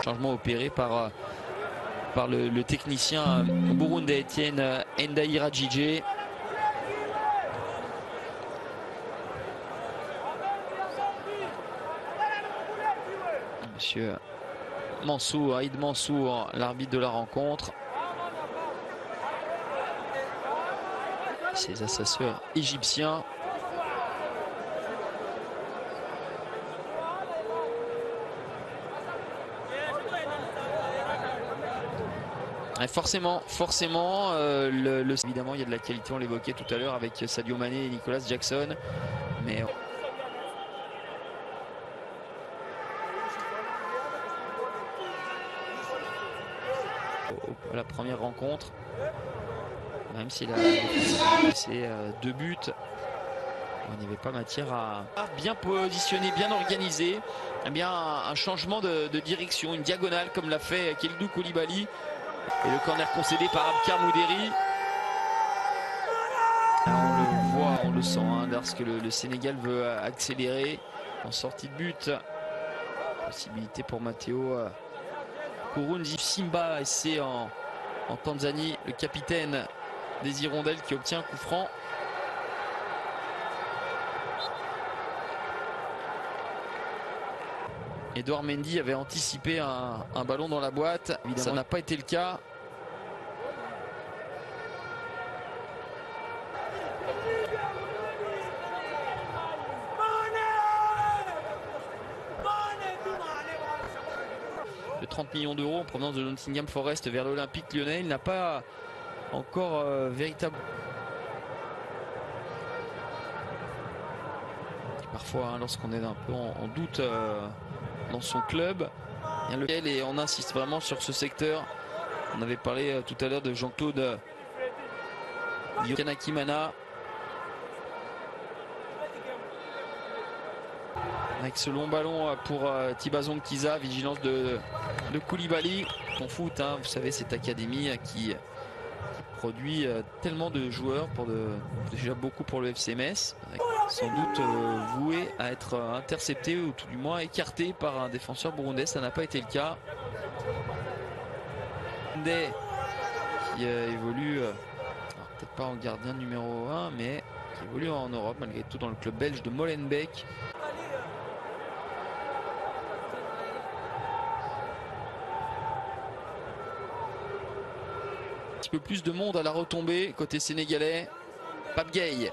Changement opéré par le technicien burundais Etienne Ndairagije. Monsieur Mansour, Aïd Mansour, l'arbitre de la rencontre. Ses assesseurs égyptiens. Et forcément, évidemment, il y a de la qualité, on l'évoquait tout à l'heure avec Sadio Mané et Nicolas Jackson. Mais la première rencontre, même s'il a fait 2 buts, il n'y avait pas matière à bien positionner, bien organisé. Eh bien, un changement de direction, une diagonale comme l'a fait Kalidou Koulibaly. Et le corner concédé par Abkar Mouderi. On le voit, on le sent, hein, lorsque le Sénégal veut accélérer en sortie de but. Possibilité pour Matteo Kurunzi Simba, et c'est en Tanzanie, le capitaine des Hirondelles qui obtient un coup franc. Edouard Mendy avait anticipé un ballon dans la boîte. Évidemment, ça n'a pas été le cas. De 30 millions d'euros en provenance de Nottingham Forest vers l'Olympique Lyonnais. Il n'a pas encore véritable. Parfois, hein, lorsqu'on est un peu en doute dans son club, et on insiste vraiment sur ce secteur. On avait parlé tout à l'heure de Jean-Claude Kanakimana. Avec ce long ballon pour Tibazon Kiza, vigilance de Koulibaly. En foot, hein, vous savez, cette académie qui produit tellement de joueurs, déjà beaucoup pour le FC Metz, sans doute voué à être intercepté ou tout du moins écarté par un défenseur burundais. Ça n'a pas été le cas. Burundais qui évolue, peut-être pas en gardien numéro 1, mais qui évolue en Europe malgré tout dans le club belge de Molenbeek. Un petit peu plus de monde à la retombée côté sénégalais. Pape Gueye.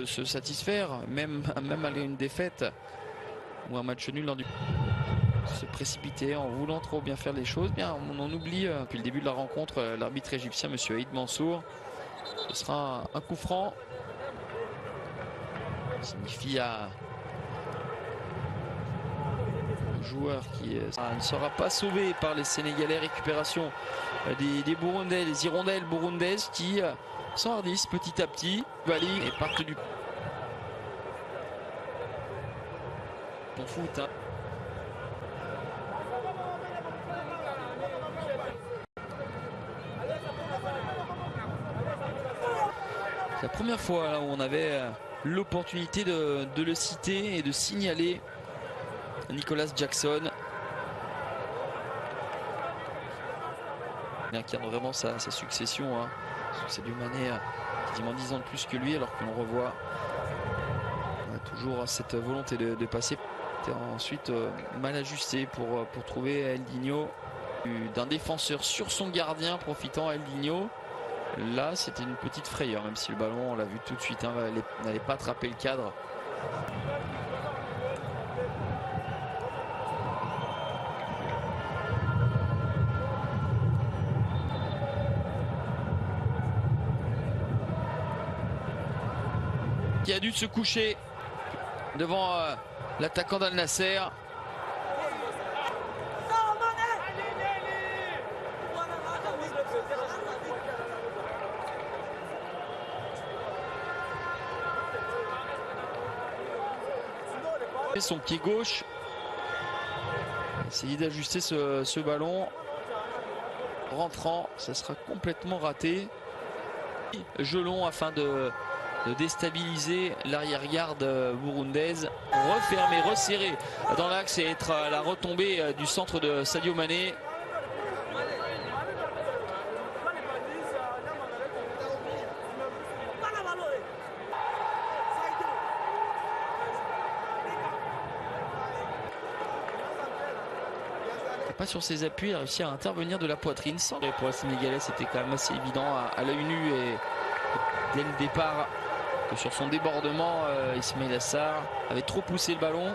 Se satisfaire, même malgré une défaite ou un match nul, se précipiter en voulant trop bien faire les choses. Bien, on en oublie depuis le début de la rencontre l'arbitre égyptien, monsieur Aïd Mansour. Ce sera un coup franc. Ça signifie à le joueur qui ne sera pas sauvé par les Sénégalais. Récupération des Burundais, les Hirondelles burundaises qui s'enhardissent petit à petit. Koulibaly et partent du bon foot, hein. C'est la première fois là où on avait l'opportunité de le citer et de signaler Nicolas Jackson. Il incarne vraiment sa succession, hein. Sadio Mané quasiment 10 ans de plus que lui, alors que l'on revoit toujours cette volonté de passer. Ensuite mal ajusté pour trouver El Digno, d'un défenseur sur son gardien, profitant à El Digno. Là c'était une petite frayeur, même si le ballon, on l'a vu tout de suite, hein, n'allait pas attraper le cadre. qui a dû se coucher devant l'attaquant d'Al Nasser. Son pied gauche, essayer d'ajuster ce ballon rentrant, ça sera complètement raté. Gelon afin de déstabiliser l'arrière-garde burundaise, refermer, resserrer dans l'axe et être à la retombée du centre de Sadio Mané. Pas sur ses appuis, il a réussi à intervenir de la poitrine. Et pour le Sénégalais, c'était quand même assez évident à l'œil nu et dès le départ que sur son débordement, Ismaïla Sarr avait trop poussé le ballon.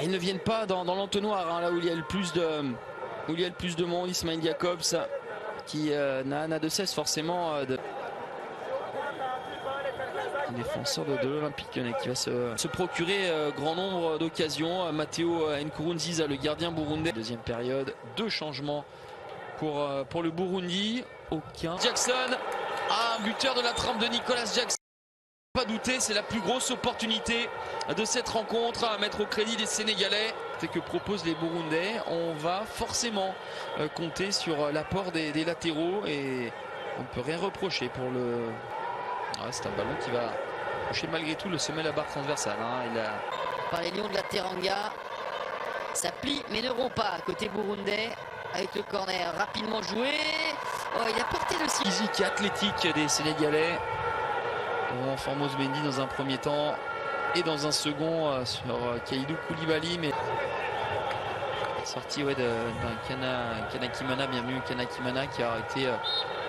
Ils ne viennent pas dans l'entonnoir, hein, là où il y a le plus de monde. Ismail Jacobs qui n'a de cesse forcément de... défenseur de l'Olympique Lyonnais qui va se procurer grand nombre d'occasions. Matteo Nkurunziza, le gardien burundais. Deuxième période, 2 changements pour le Burundi. Aucun. Jackson, un buteur de la trempe de Nicolas Jackson. Pas douter, c'est la plus grosse opportunité de cette rencontre à mettre au crédit des Sénégalais. C'est que proposent les Burundais. On va forcément compter sur l'apport des latéraux et on ne peut rien reprocher pour le... Ah, c'est un ballon qui va toucher malgré tout le sommet de la barre transversale. Hein. Par les Lions de la Teranga, ça plie mais ne rompt pas côté burundais avec le corner rapidement joué. Oh, il a porté le physique et athlétique des Sénégalais. Devant Formose Mendy dans un premier temps et dans un second sur Kalidou Koulibaly, mais sortie d'un Kanakimana, bienvenue Kanakimana qui a été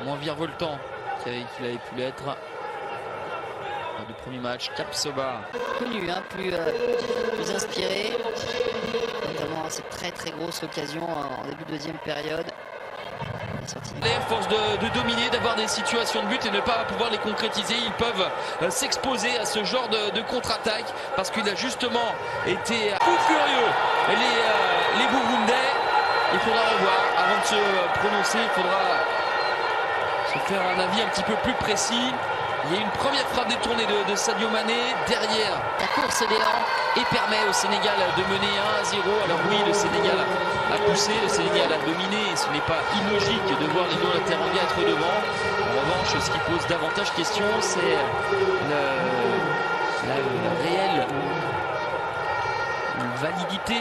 moins virevoltant qu'il avait pu l'être. Du premier match, Kapsoba. Connu, hein, plus inspiré, notamment à cette très grosse occasion en début de deuxième période. Force de dominer, d'avoir des situations de but et ne pas pouvoir les concrétiser. Ils peuvent s'exposer à ce genre de contre-attaque parce qu'il a justement été fou furieux. Les Burundais, il faudra revoir avant de se prononcer. Il faudra se faire un avis un petit peu plus précis. Il y a une première frappe détournée de Sadio Mané derrière la course d'élan et permet au Sénégal de mener 1-0. Alors oui, le Sénégal a poussé, le Sénégal a dominé. Ce n'est pas illogique de voir les Lions de la Teranga être devant. En revanche, ce qui pose davantage question, c'est la réelle validité